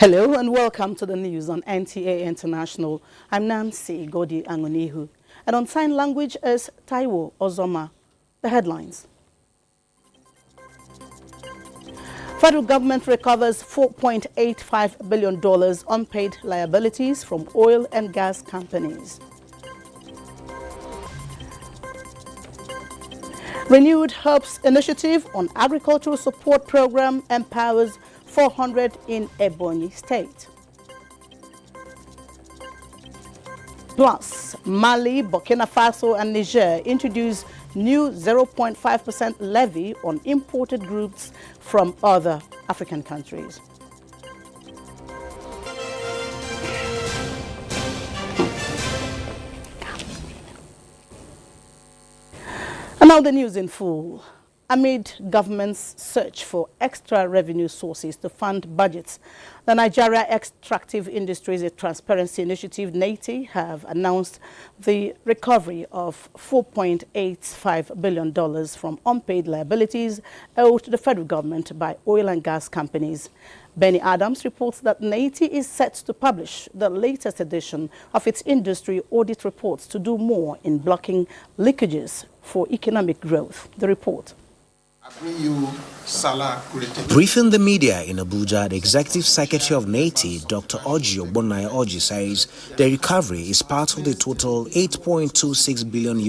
Hello and welcome to the news on NTA International. I'm Nancy Godi Angonihu. And on sign language is Taiwo Ozoma. The headlines. Federal government recovers $4.85 billion unpaid liabilities from oil and gas companies. Renewed Hopes Initiative on Agricultural Support Program empowers 400 in Ebonyi State. Plus, Mali, Burkina Faso and Niger introduce new 0.5% levy on imported goods from other African countries. And now the news in full. Amid government's search for extra revenue sources to fund budgets, the Nigeria Extractive Industries Transparency Initiative, NATI, have announced the recovery of $4.85 billion from unpaid liabilities owed to the federal government by oil and gas companies. Benny Adams reports that NATI is set to publish the latest edition of its industry audit reports to do more in blocking leakages for economic growth. The report. Briefing the media in Abuja, the Executive Secretary of NATI, Dr. Oji Ogbonnaya Oji, says the recovery is part of the total $8.26 billion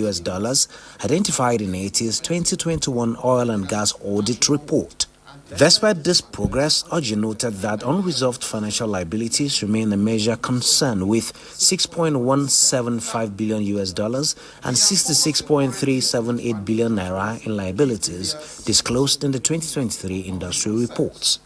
identified in NATI's 2021 oil and gas audit report. Despite this progress, Oji noted that unresolved financial liabilities remain a major concern, with $6.175 billion and 66.378 billion naira in liabilities disclosed in the 2023 industry reports.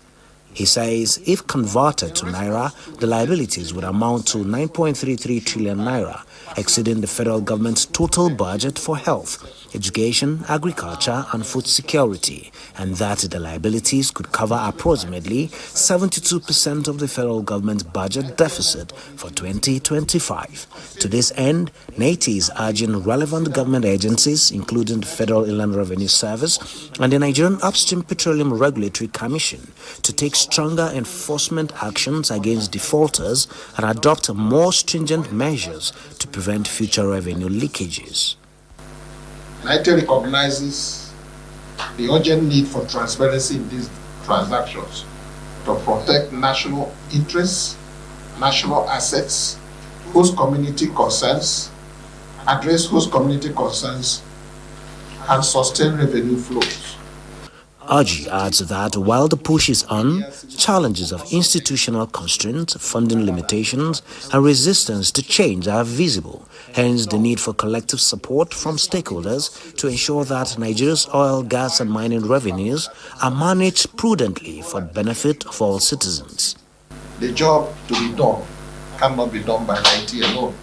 He says if converted to naira, the liabilities would amount to 9.33 trillion naira, exceeding the federal government's total budget for health, education, agriculture and food security, and that the liabilities could cover approximately 72% of the federal government's budget deficit for 2025. To this end, NATI is urging relevant government agencies, including the Federal Inland Revenue Service and the Nigerian Upstream Petroleum Regulatory Commission, to take stronger enforcement actions against defaulters and adopt more stringent measures to prevent future revenue leakages. NATI recognizes the urgent need for transparency in these transactions to protect national interests, national assets, host community concerns, address host community concerns, and sustain revenue flows. Oji adds that while the push is on, challenges of institutional constraints, funding limitations, and resistance to change are visible. Hence, the need for collective support from stakeholders to ensure that Nigeria's oil, gas, and mining revenues are managed prudently for the benefit of all citizens. The job to be done cannot be done by NATI alone.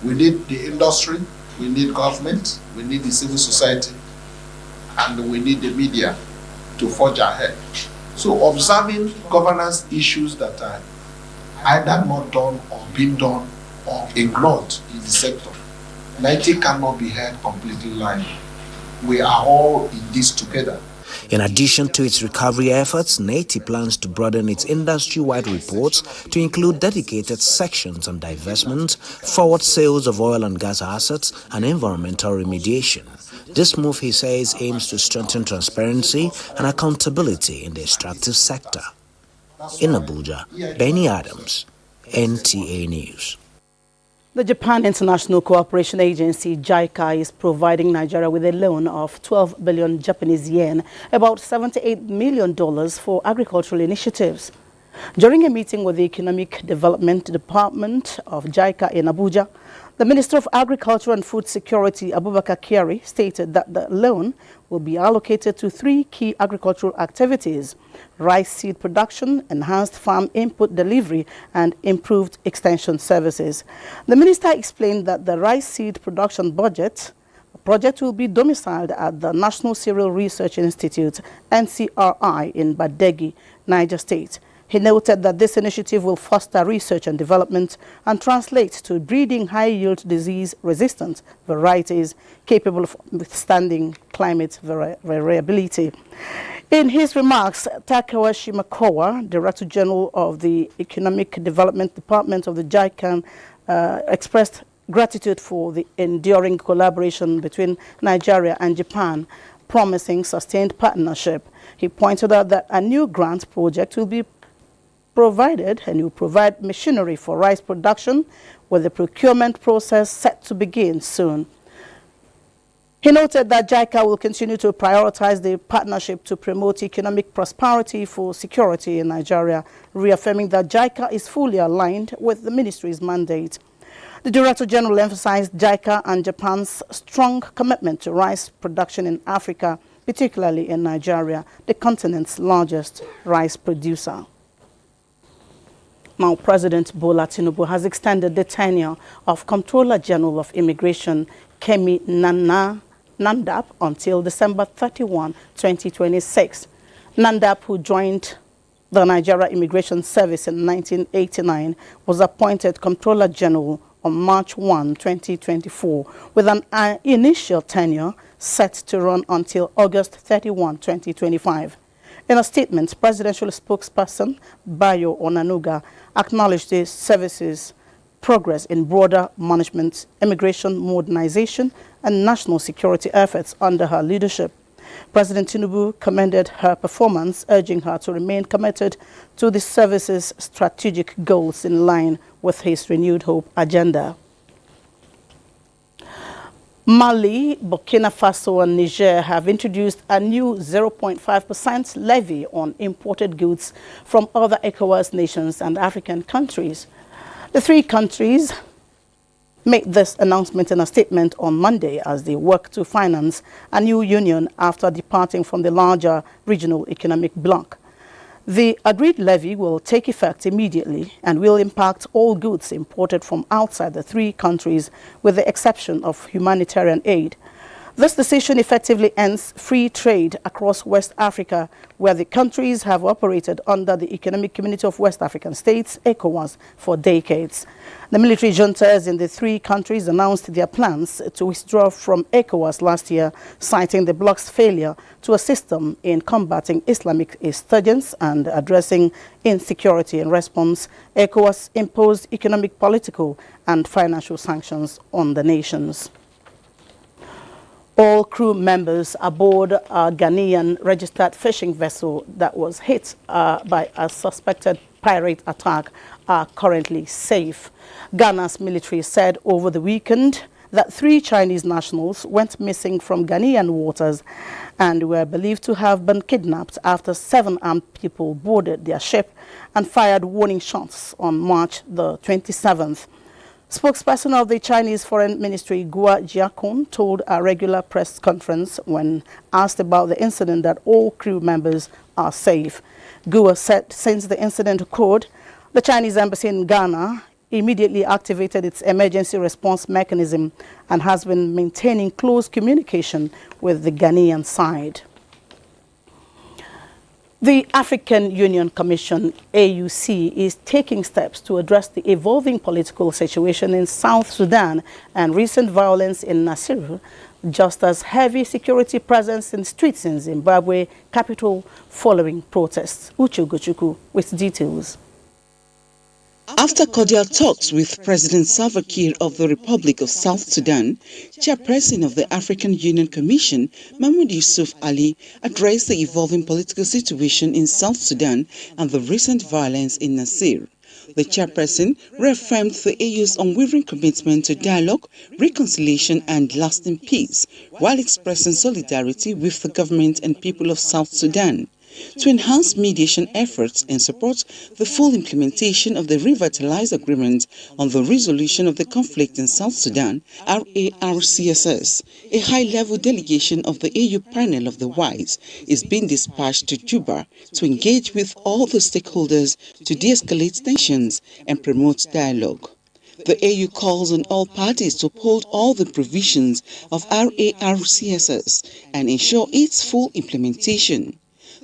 We need the industry, we need government, we need the civil society, and we need the media to forge ahead. So observing governance issues that are either not done or being done or ignored in the sector, NATI cannot be held completely liable. We are all in this together. In addition to its recovery efforts, NATI plans to broaden its industry-wide reports to include dedicated sections on divestment, forward sales of oil and gas assets, and environmental remediation. This move, he says, aims to strengthen transparency and accountability in the extractive sector. In Abuja, Benny Adams, NTA News. The Japan International Cooperation Agency, JICA, is providing Nigeria with a loan of 12 billion Japanese yen, about $78 million for agricultural initiatives. During a meeting with the Economic Development Department of JICA in Abuja, the Minister of Agriculture and Food Security, Abubakar Kyari, stated that the loan will be allocated to 3 key agricultural activities: rice seed production, enhanced farm input delivery, and improved extension services. The minister explained that the rice seed production project will be domiciled at the National Cereal Research Institute, NCRI, in Badegi, Niger State. He noted that this initiative will foster research and development and translate to breeding high-yield disease-resistant varieties capable of withstanding climate variability. In his remarks, Takawa Shimakowa, Director General of the Economic Development Department of the JICA, expressed gratitude for the enduring collaboration between Nigeria and Japan, promising sustained partnership. He pointed out that a new grant project will be provided and will provide machinery for rice production, with the procurement process set to begin soon. He noted that JICA will continue to prioritize the partnership to promote economic prosperity for security in Nigeria, reaffirming that JICA is fully aligned with the ministry's mandate. The Director General emphasized JICA and Japan's strong commitment to rice production in Africa, particularly in Nigeria, the continent's largest rice producer. Now, President Bola Tinubu has extended the tenure of Comptroller General of Immigration, Kemi Nandap, until December 31, 2026. Nandap, who joined the Nigeria Immigration Service in 1989, was appointed Comptroller General on March 1, 2024, with an initial tenure set to run until August 31, 2025. In a statement, presidential spokesperson Bayo Onanuga acknowledged the service's progress in broader management, immigration modernization, and national security efforts under her leadership. President Tinubu commended her performance, urging her to remain committed to the service's strategic goals in line with his renewed hope agenda. Mali, Burkina Faso, and Niger have introduced a new 0.5% levy on imported goods from other ECOWAS nations and African countries. The three countries made this announcement in a statement on Monday as they work to finance a new union after departing from the larger regional economic bloc. The agreed levy will take effect immediately and will impact all goods imported from outside the three countries, with the exception of humanitarian aid. This decision effectively ends free trade across West Africa, where the countries have operated under the Economic Community of West African States, ECOWAS, for decades. The military juntas in the three countries announced their plans to withdraw from ECOWAS last year, citing the bloc's failure to assist them in combating Islamic insurgents and addressing insecurity. In response, ECOWAS imposed economic, political, and financial sanctions on the nations. All crew members aboard a Ghanaian registered fishing vessel that was hit by a suspected pirate attack are currently safe. Ghana's military said over the weekend that 3 Chinese nationals went missing from Ghanaian waters and were believed to have been kidnapped after 7 armed people boarded their ship and fired warning shots on March the 27th. Spokesperson of the Chinese Foreign Ministry, Guo Jiakun, told a regular press conference when asked about the incident that all crew members are safe. Guo said since the incident occurred, the Chinese embassy in Ghana immediately activated its emergency response mechanism and has been maintaining close communication with the Ghanaian side. The African Union Commission, AUC, is taking steps to address the evolving political situation in South Sudan and recent violence in Nasir, just as heavy security presence in streets in Zimbabwe capital following protests. Uche Gochuku with details. After cordial talks with President Salva Kiir of the Republic of South Sudan, Chairperson of the African Union Commission, Mahmoud Yusuf Ali, addressed the evolving political situation in South Sudan and the recent violence in Nasir. The chairperson reaffirmed the AU's unwavering commitment to dialogue, reconciliation and lasting peace, while expressing solidarity with the government and people of South Sudan to enhance mediation efforts and support the full implementation of the revitalized agreement on the resolution of the conflict in South Sudan, RARCSS. A high-level delegation of the AU panel of the WISE is being dispatched to Juba to engage with all the stakeholders to de-escalate tensions and promote dialogue. The AU calls on all parties to uphold all the provisions of RARCSS and ensure its full implementation.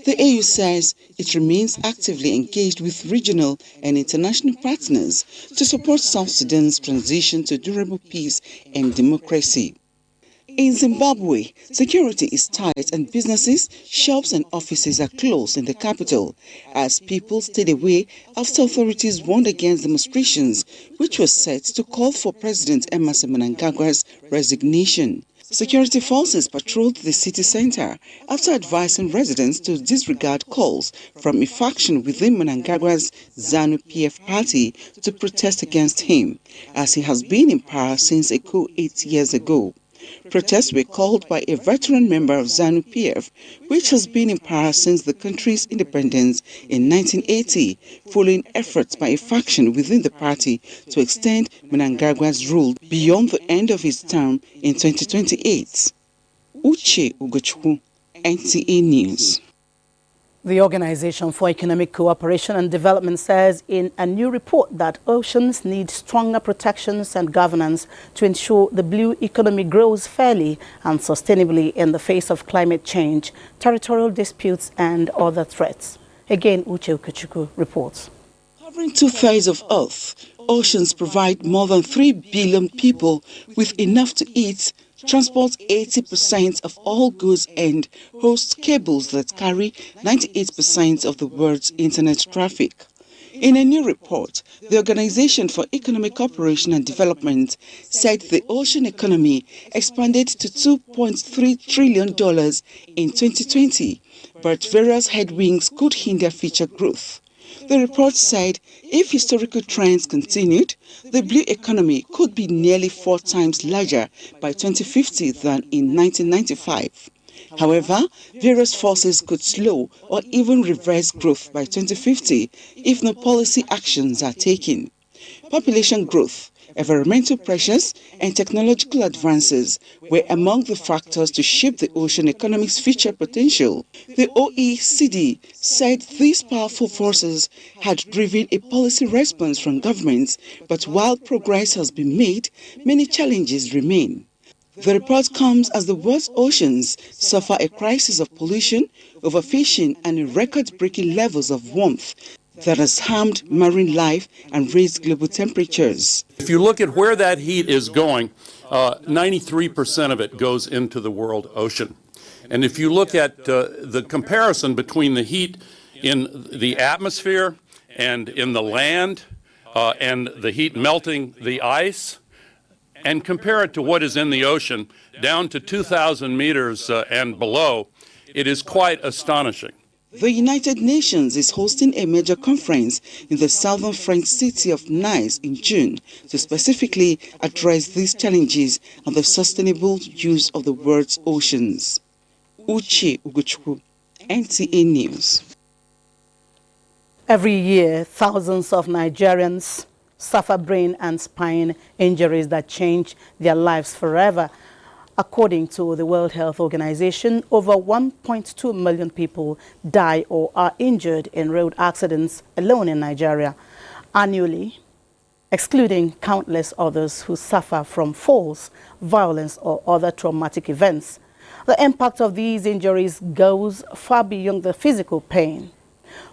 The AU says it remains actively engaged with regional and international partners to support South Sudan's transition to durable peace and democracy. In Zimbabwe, security is tight and businesses, shops and offices are closed in the capital as people stayed away after authorities warned against demonstrations which were set to call for President Emmerson Mnangagwa's resignation. Security forces patrolled the city center after advising residents to disregard calls from a faction within Mnangagwa's ZANU-PF party to protest against him, as he has been in power since a coup 8 years ago. Protests were called by a veteran member of ZANU-PF, which has been in power since the country's independence in 1980, following efforts by a faction within the party to extend Mnangagwa's rule beyond the end of his term in 2028. Uche Ugochukwu, NTA News. The Organization for Economic Cooperation and Development says in a new report that oceans need stronger protections and governance to ensure the blue economy grows fairly and sustainably in the face of climate change, territorial disputes and other threats. Again, Uche Ukechukwu reports. Covering 2/3 of Earth, oceans provide more than 3 billion people with enough to eat, transport 80% of all goods and host cables that carry 98% of the world's internet traffic. In a new report, the Organization for Economic Cooperation and Development said the ocean economy expanded to $2.3 trillion in 2020, but various headwinds could hinder future growth. The report said if historical trends continued, the blue economy could be nearly 4 times larger by 2050 than in 1995. However, various forces could slow or even reverse growth by 2050 if no policy actions are taken. Population growth, environmental pressures and technological advances were among the factors to shape the ocean economic's future potential. The OECD said these powerful forces had driven a policy response from governments, but while progress has been made, many challenges remain. The report comes as the world's oceans suffer a crisis of pollution, overfishing and record-breaking levels of warmth that has harmed marine life and raised global temperatures. If you look at where that heat is going, 93% of it goes into the world ocean. And if you look at the comparison between the heat in the atmosphere and in the land and the heat melting the ice, and compare it to what is in the ocean down to 2,000 meters and below, it is quite astonishing. The United Nations is hosting a major conference in the southern French city of Nice in June to specifically address these challenges and the sustainable use of the world's oceans. Uche Ugochukwu, NTA News. Every year, thousands of Nigerians suffer brain and spine injuries that change their lives forever. According to the World Health Organization, over 1.2 million people die or are injured in road accidents alone in Nigeria annually, excluding countless others who suffer from falls, violence or other traumatic events. The impact of these injuries goes far beyond the physical pain.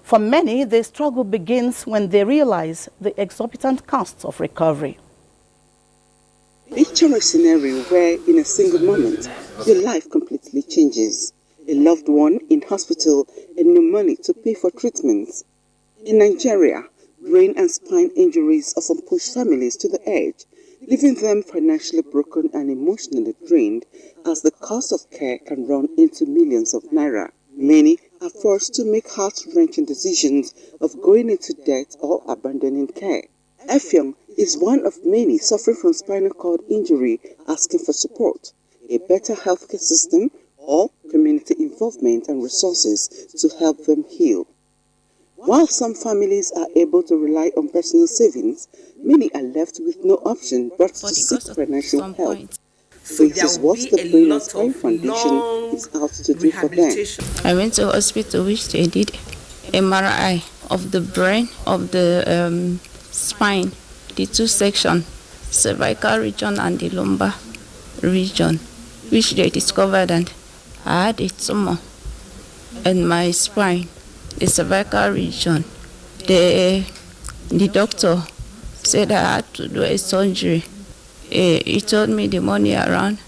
For many, the struggle begins when they realize the exorbitant costs of recovery. Picture a scenario where, in a single moment, your life completely changes. A loved one in hospital and no money to pay for treatments. In Nigeria, brain and spine injuries often push families to the edge, leaving them financially broken and emotionally drained, as the cost of care can run into millions of naira. Many are forced to make heart-wrenching decisions of going into debt or abandoning care. Effiong is one of many suffering from spinal cord injury asking for support, a better healthcare system, or community involvement and resources to help them heal. While some families are able to rely on personal savings, many are left with no option but to seek financial help. This is what the Brain and Spine Foundation is out to do for them. I went to hospital which they did MRI of the brain, of the spine, the two sections, cervical region and the lumbar region, which they discovered and I had a tumor and my spine, the cervical region. The doctor said I had to do a surgery. He told me the money around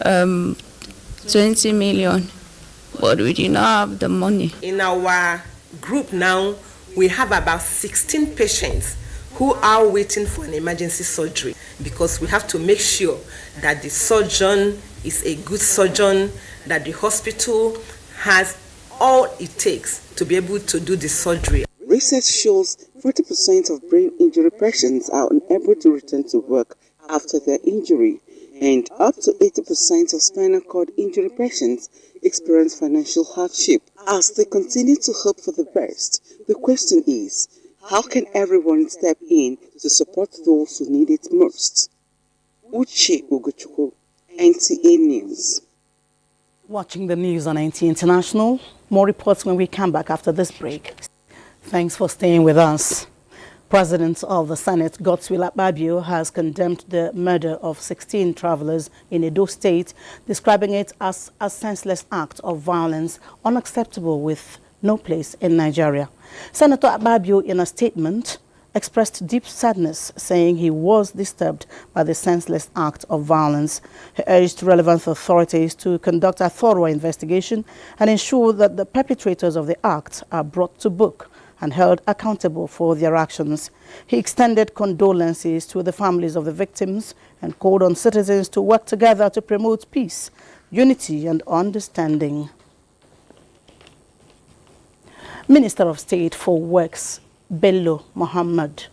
20 million, but we did not have the money. In our group now, we have about 16 patients who are waiting for an emergency surgery, because we have to make sure that the surgeon is a good surgeon, that the hospital has all it takes to be able to do the surgery. Research shows 40% of brain injury patients are unable to return to work after their injury, and up to 80% of spinal cord injury patients experience financial hardship. As they continue to hope for the best, the question is, how can everyone step in to support those who need it most? Uche Ugochukwu, NTA News. Watching the news on NTA International. More reports when we come back after this break. Thanks for staying with us. President of the Senate, Godswill Akpabio, has condemned the murder of 16 travelers in Edo State, describing it as a senseless act of violence unacceptable with no place in Nigeria. Senator Akpabio, in a statement, expressed deep sadness, saying he was disturbed by the senseless act of violence. He urged relevant authorities to conduct a thorough investigation and ensure that the perpetrators of the act are brought to book and held accountable for their actions. He extended condolences to the families of the victims and called on citizens to work together to promote peace, unity and understanding. Minister of State for Works, Bello Muhammad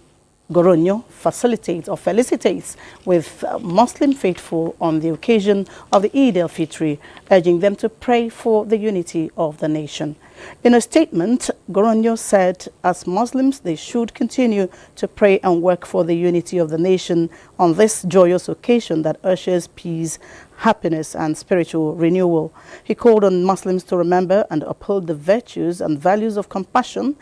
Goronyo, felicitates with Muslim faithful on the occasion of the Eid al-Fitr, urging them to pray for the unity of the nation. In a statement, Goronyo said, as Muslims, they should continue to pray and work for the unity of the nation on this joyous occasion that ushers peace, happiness and spiritual renewal. He called on Muslims to remember and uphold the virtues and values of compassion,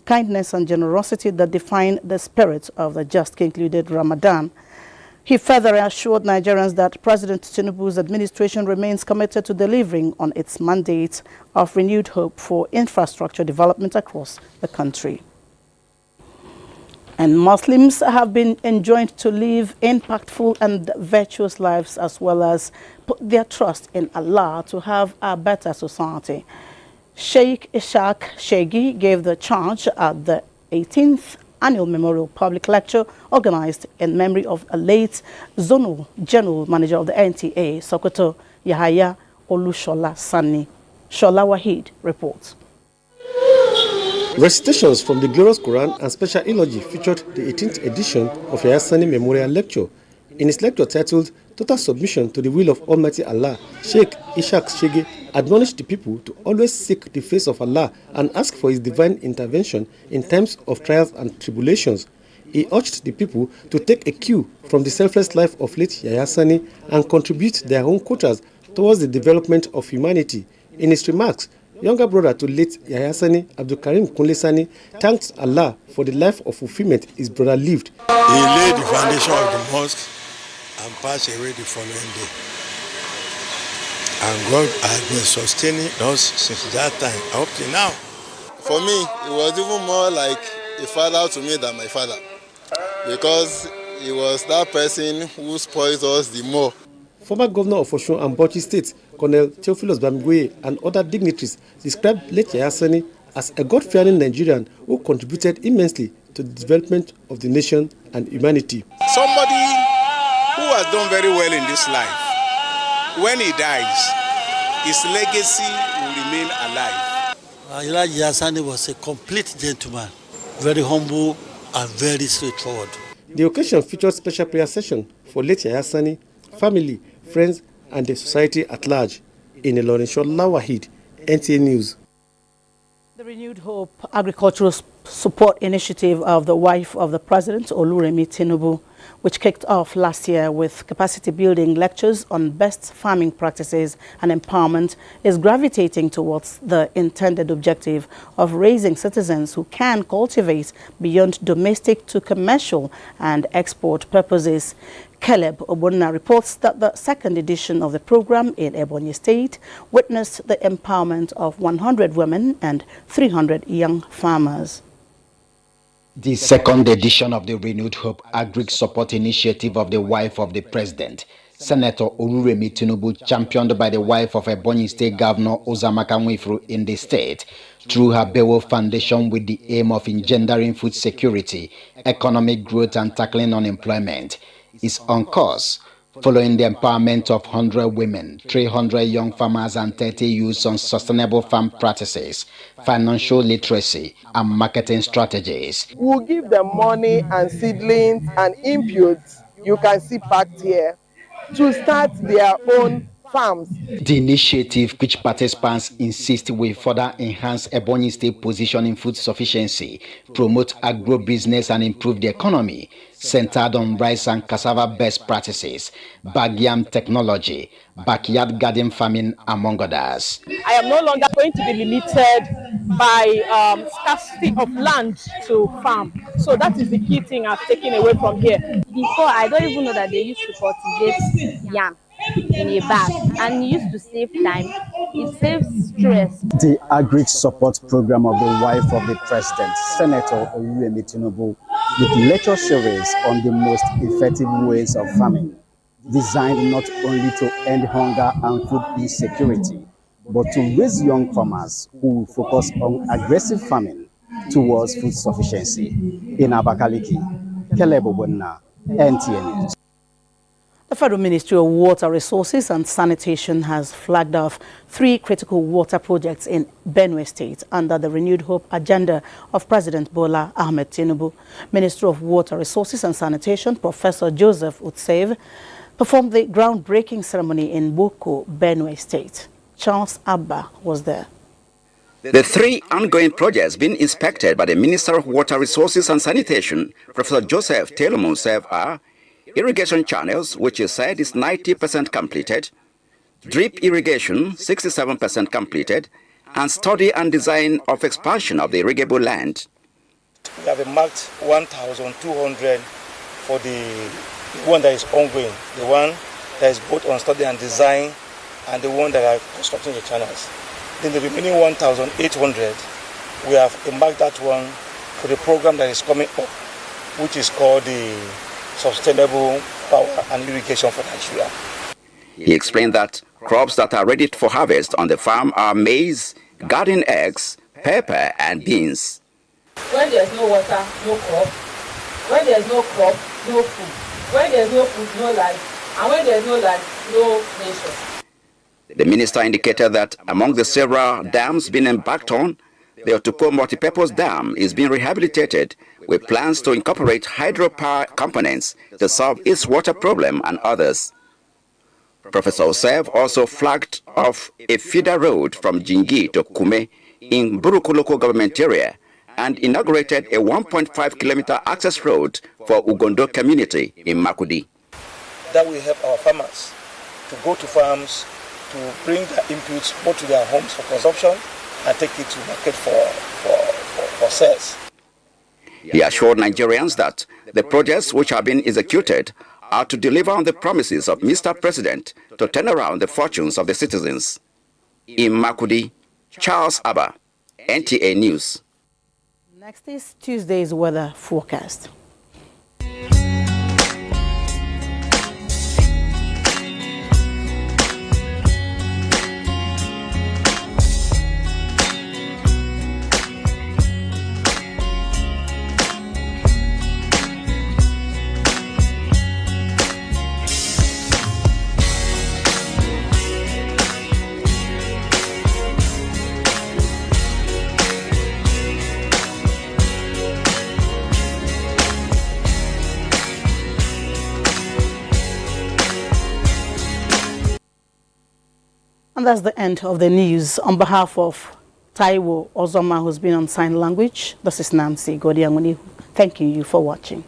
kindness and generosity that define the spirit of the just concluded Ramadan. He further assured Nigerians that President Tinubu's administration remains committed to delivering on its mandate of renewed hope for infrastructure development across the country. And Muslims have been enjoined to live impactful and virtuous lives, as well as put their trust in Allah to have a better society. Sheikh Ishaq Shegi gave the charge at the 18th Annual Memorial Public Lecture organized in memory of a late Zonal General Manager of the NTA, Sokoto Yahaya Olushola Sani. Shola Wahid reports. Recitations from the glorious Quran and special eulogy featured the 18th edition of Yahya Sani Memorial Lecture. In his lecture titled Total Submission to the Will of Almighty Allah, Sheikh Ishaq Shege admonished the people to always seek the face of Allah and ask for His divine intervention in times of trials and tribulations. He urged the people to take a cue from the selfless life of late Yahya Sani and contribute their own quotas towards the development of humanity. In his remarks, younger brother to late Yahya Sani, Abdul Karim Kunle Sani, thanked Allah for the life of fulfillment his brother lived. He laid the foundation of the mosque and passed away the following day. And God has been sustaining us since that time up to now. For me, it was even more like a father to me than my father, because he was that person who spoils us the more. Former governor of Osun and Bauchi State, Colonel Theophilus Bamigweye, and other dignitaries described late Yahya Sani as a God-fearing Nigerian who contributed immensely to the development of the nation and humanity. Somebody who has done very well in this life, when he dies, his legacy will remain alive. Yahya Sani was a complete gentleman, very humble and very straightforward. The occasion featured special prayer session for late Yahya Sani, family, friends, and the society at large. In Ilorin, Shola Wahid, NTA News. The Renewed Hope Agricultural Support Initiative of the wife of the President, Oluremi Tinubu, which kicked off last year with capacity building lectures on best farming practices and empowerment, is gravitating towards the intended objective of raising citizens who can cultivate beyond domestic to commercial and export purposes. Caleb Obonna reports that the second edition of the program in Ebonyi State witnessed the empowerment of 100 women and 300 young farmers. The second edition of the Renewed Hope Agric Support Initiative of the wife of the President, Senator Oluremi Tinubu, championed by the wife of Ebonyi State Governor Uzamaka Nwifuru in the state, through her Bewo Foundation with the aim of engendering food security, economic growth and tackling unemployment, is on course, following the empowerment of 100 women, 300 young farmers and 30 youths on sustainable farm practices, financial literacy, and marketing strategies. We'll give them money and seedlings and inputs, you can see packed here, to start their own farms. The initiative, which participants insist will further enhance Ebonyi State position in food sufficiency, promote agro-business and improve the economy, centered on rice and cassava best practices, bag yam technology, backyard garden farming, among others. I am no longer going to be limited by scarcity of land to farm. So that is the key thing I've taken away from here. Before, I don't even know that they used to cultivate yam in a bag, and it used to save time, it saves stress. The Agric Support Program of the wife of the President, Senator Oluremi Tinubu, with lecture series on the most effective ways of farming, designed not only to end hunger and food insecurity, but to raise young farmers who will focus on aggressive farming towards food sufficiency. In Abakaliki, Caleb Obonna, NTA News. The Federal Ministry of Water Resources and Sanitation has flagged off 3 critical water projects in Benue State under the Renewed Hope agenda of President Bola Ahmed Tinubu. Minister of Water Resources and Sanitation, Professor Joseph Utsev, performed the groundbreaking ceremony in Boko, Benue State. Charles Abba was there. The 3 ongoing projects being inspected by the Minister of Water Resources and Sanitation, Professor Joseph Utsev, are irrigation channels, which is said is 90% completed, drip irrigation 67% completed, and study and design of expansion of the irrigable land. We have marked 1,200 for the one that is ongoing, the one that is both on study and design, and the one that are constructing the channels. Then the remaining 1,800, we have marked that one for the program that is coming up, which is called the Sustainable Power and Irrigation for Nigeria. He explained that crops that are ready for harvest on the farm are maize, garden eggs, pepper, and beans. When there's no water, no crop. When there's no crop, no food. When there's no food, no life. And when there's no life, no nation. The minister indicated that among the several dams being embarked on, the Otupo multipurpose dam is being rehabilitated with plans to incorporate hydropower components to solve its water problem and others. Professor Osev also flagged off a feeder road from Jingi to Kume in Buruku local government area and inaugurated a 1.5-kilometer access road for Ugondo community in Makudi. That will help our farmers to go to farms to bring their inputs both to their homes for consumption and take it to market for sales. He assured Nigerians that the projects which have been executed are to deliver on the promises of Mr. President to turn around the fortunes of the citizens. In Makudi, Charles Abba, NTA News. Next is Tuesday's weather forecast. And that's the end of the news. On behalf of Taiwo Ozoma, who's been on sign language, this is Nancy Godianguni. Thank you for watching.